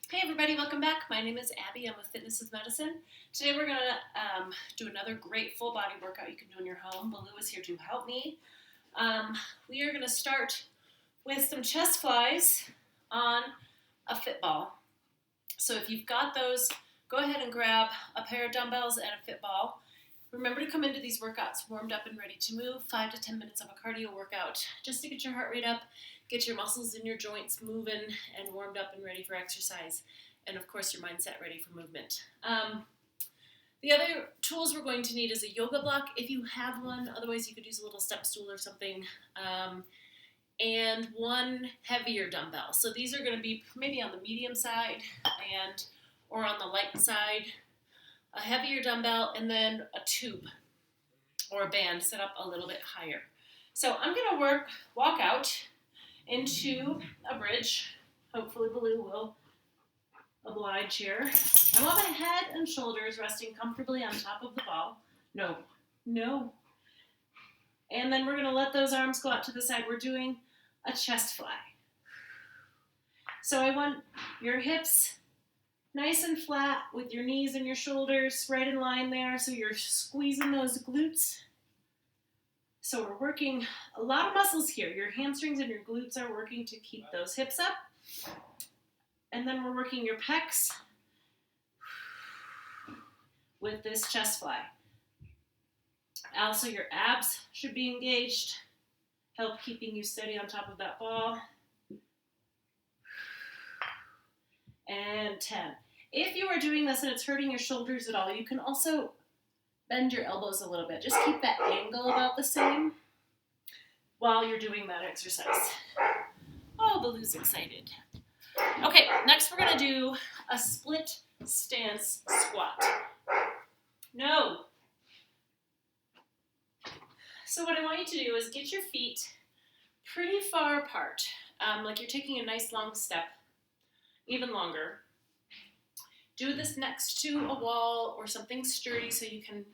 Hey everybody, welcome back. My name is Abby. I'm with Fitness is Medicine. Today we're going to do another great full body workout you can do in your home. Baloo is here to help me. We are going to start with some chest flies on a fit ball. So if you've got those, go ahead and grab a pair of dumbbells and a fit ball. Remember to come into these workouts warmed up and ready to move. 5 to 10 minutes of a cardio workout just to get your heart rate up, get your muscles in your joints moving and warmed up and ready for exercise. And of course, your mindset ready for movement. The other tools we're going to need is a yoga block if you have one. Otherwise, you could use a little step stool or something. And one heavier dumbbell. So these are going to be maybe on the medium side or on the light side. A heavier dumbbell, and then a tube or a band set up a little bit higher. So I'm going to walk out into a bridge. Hopefully Baloo will oblige here. I want my head and shoulders resting comfortably on top of the ball. No. And then we're going to let those arms go out to the side. We're doing a chest fly. So I want your hips nice and flat with your knees and your shoulders right in line there, so you're squeezing those glutes. So we're working a lot of muscles here. Your hamstrings and your glutes are working to keep those hips up. And then we're working your pecs with this chest fly. Also, your abs should be engaged, help keeping you steady on top of that ball. And 10. If you are doing this and it's hurting your shoulders at all, you can also bend your elbows a little bit. Just keep that angle about the same while you're doing that exercise. Oh, Baloo's excited. Okay, next we're going to do a split stance squat. No. So what I want you to do is get your feet pretty far apart, like you're taking a nice long step, even longer. Do this next to a wall or something sturdy so you can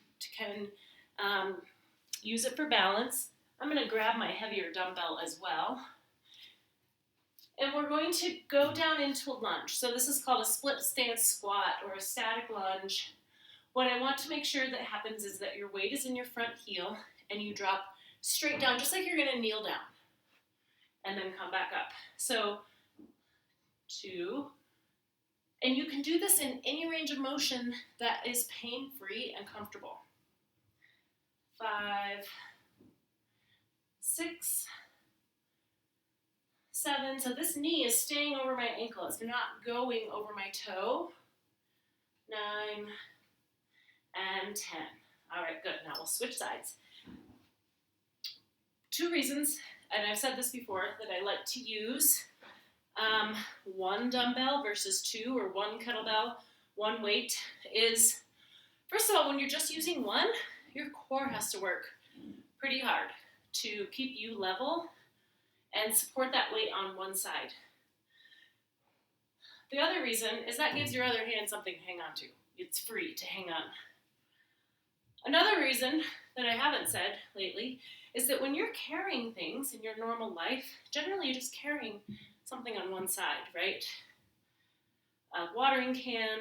use it for balance. I'm going to grab my heavier dumbbell as well. And we're going to go down into a lunge. So this is called a split stance squat or a static lunge. What I want to make sure that happens is that your weight is in your front heel and you drop straight down, just like you're going to kneel down. And then come back up. So 2. And you can do this in any range of motion that is pain-free and comfortable. 5, 6, 7. So this knee is staying over my ankle. It's not going over my toe. 9 and 10. All right, good. Now we'll switch sides. 2 reasons, and I've said this before, that I like to use one dumbbell versus 2 or one kettlebell, one weight is, first of all, when you're just using one, your core has to work pretty hard to keep you level and support that weight on one side. The other reason is that gives your other hand something to hang on to. It's free to hang on. Another reason that I haven't said lately is that when you're carrying things in your normal life, generally you're just carrying something on one side, right? A watering can,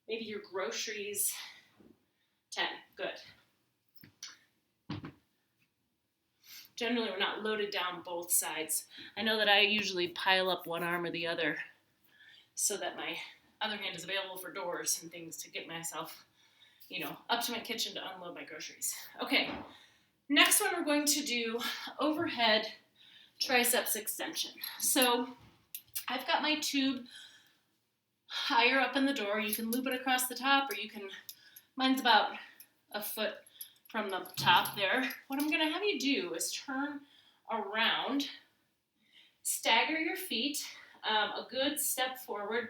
maybe your groceries. 10, good. Generally, we're not loaded down both sides. I know that I usually pile up one arm or the other so that my other hand is available for doors and things to get myself, up to my kitchen to unload my groceries. Okay, next one we're going to do overhead triceps extension. So I've got my tube higher up in the door. You can loop it across the top, or mine's about a foot from the top there. What I'm going to have you do is turn around, stagger your feet a good step forward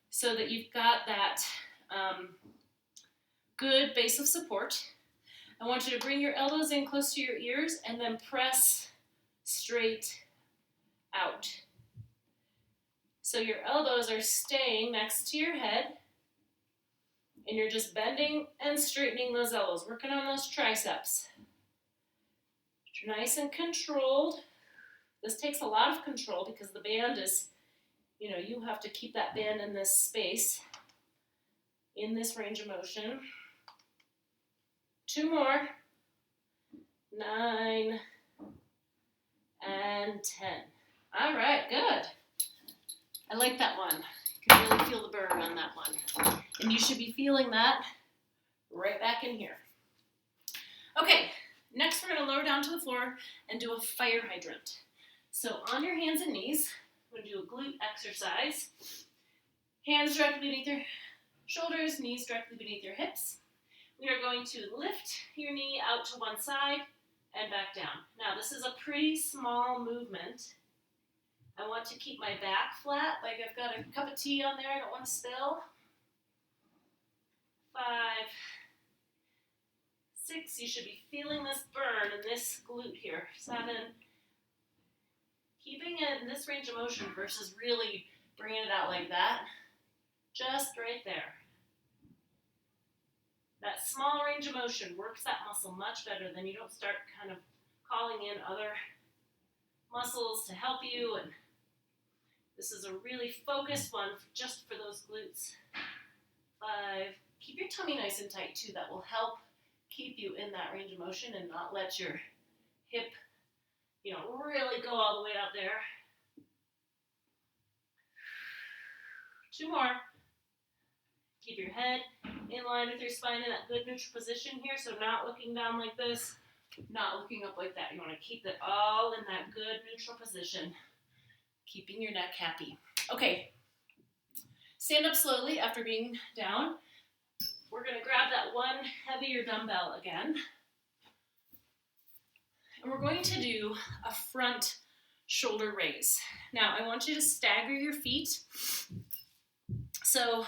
so that you've got that good base of support. I want you to bring your elbows in close to your ears and then press straight out. So your elbows are staying next to your head and you're just bending and straightening those elbows, working on those triceps. Nice and controlled. This takes a lot of control because the band is You know, you have to keep that band in this space, in this range of motion. 2 more. 9 and 10. All right, good. I like that one. You can really feel the burn on that one. And you should be feeling that right back in here. Okay, next we're going to lower down to the floor and do a fire hydrant. So on your hands and knees, we're going to do a glute exercise. Hands directly beneath your shoulders, knees directly beneath your hips. We are going to lift your knee out to one side and back down. Now this is a pretty small movement. I want to keep my back flat, like I've got a cup of tea on there, I don't want to spill. 5, 6, you should be feeling this burn in this glute here. 7, keeping it in this range of motion versus really bringing it out like that. Just right there. That small range of motion works that muscle much better. Then you don't start kind of calling in other muscles to help you. And this is a really focused one just for those glutes. 5, keep your tummy nice and tight too. That will help keep you in that range of motion and not let your hip, really go all the way out there. 2 more. Keep your head in line with your spine in that good neutral position here. So not looking down like this, not looking up like that. You want to keep it all in that good neutral position, keeping your neck happy. Okay, stand up slowly after being down. We're going to grab that one heavier dumbbell again. And we're going to do a front shoulder raise. Now, I want you to stagger your feet. So,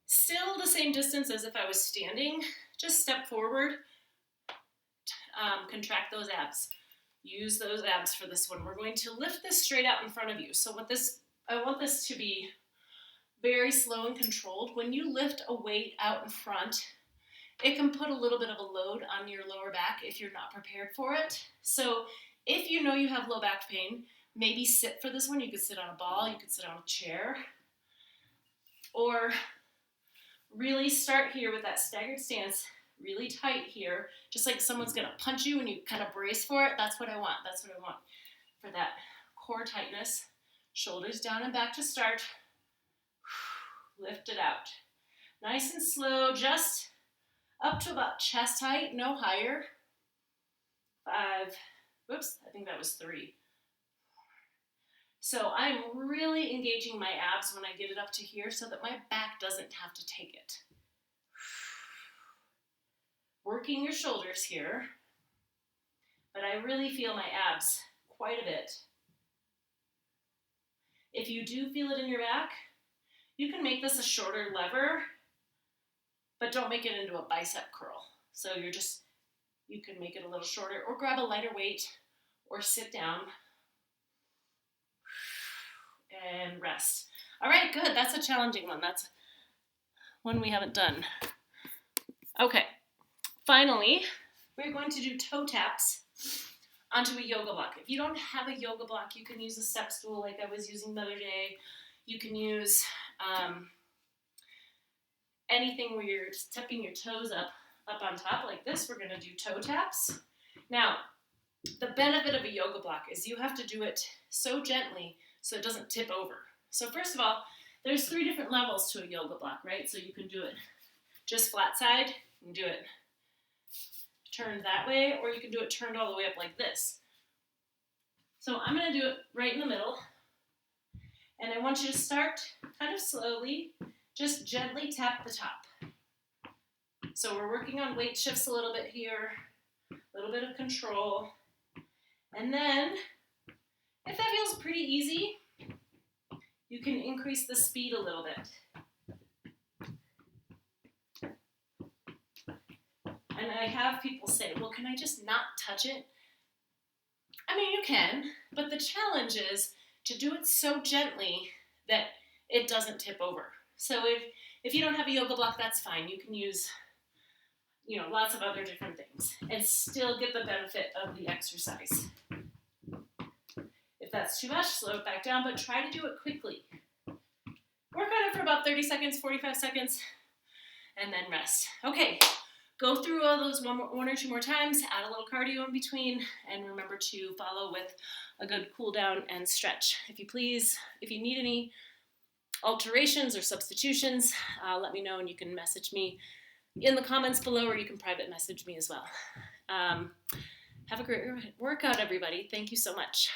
still the same distance as if I was standing. Just step forward, contract those abs. Use those abs for this one. We're going to lift this straight out in front of you. So I want this to be very slow and controlled. When you lift a weight out in front, it can put a little bit of a load on your lower back if you're not prepared for it. So if you know you have low back pain, maybe sit for this one. You could sit on a ball, you could sit on a chair, or really start here with that staggered stance, really tight here, just like someone's gonna punch you and you kind of brace for it. That's what I want. That's what I want for that core tightness. Shoulders down and back to start. Lift it out. Nice and slow, just up to about chest height, no higher. 5, whoops, I think that was 3. So I'm really engaging my abs when I get it up to here so that my back doesn't have to take it. Working your shoulders here, but I really feel my abs quite a bit. If you do feel it in your back, you can make this a shorter lever, but don't make it into a bicep curl. So you can make it a little shorter, or grab a lighter weight, or sit down and rest. All right, good. That's a challenging one. That's one we haven't done. Okay, finally, we're going to do toe taps onto a yoga block. If you don't have a yoga block, you can use a step stool like I was using the other day. You can use anything where you're stepping your toes up on top like this. We're going to do toe taps. Now, the benefit of a yoga block is you have to do it so gently so it doesn't tip over. So first of all, there's 3 different levels to a yoga block, right? So you can do it just flat side, you can do it turned that way, or you can do it turned all the way up like this. So I'm going to do it right in the middle, and I want you to start kind of slowly, just gently tap the top. So we're working on weight shifts a little bit here, a little bit of control, and then if that feels pretty easy, you can increase the speed a little bit. And I have people say, well, can I just not touch it? I mean, you can, but the challenge is to do it so gently that it doesn't tip over. So if you don't have a yoga block, that's fine. You can use, lots of other different things and still get the benefit of the exercise. If If that's too much, slow it back down, but try to do it quickly. Work on it for about 30 seconds, 45 seconds, and then rest. Okay, go through all those one or two more times, add a little cardio in between, and remember to follow with a good cool down and stretch. If you please, if you need any alterations or substitutions, let me know, and you can message me in the comments below, or you can private message me as well. Have a great workout, everybody. Thank you so much.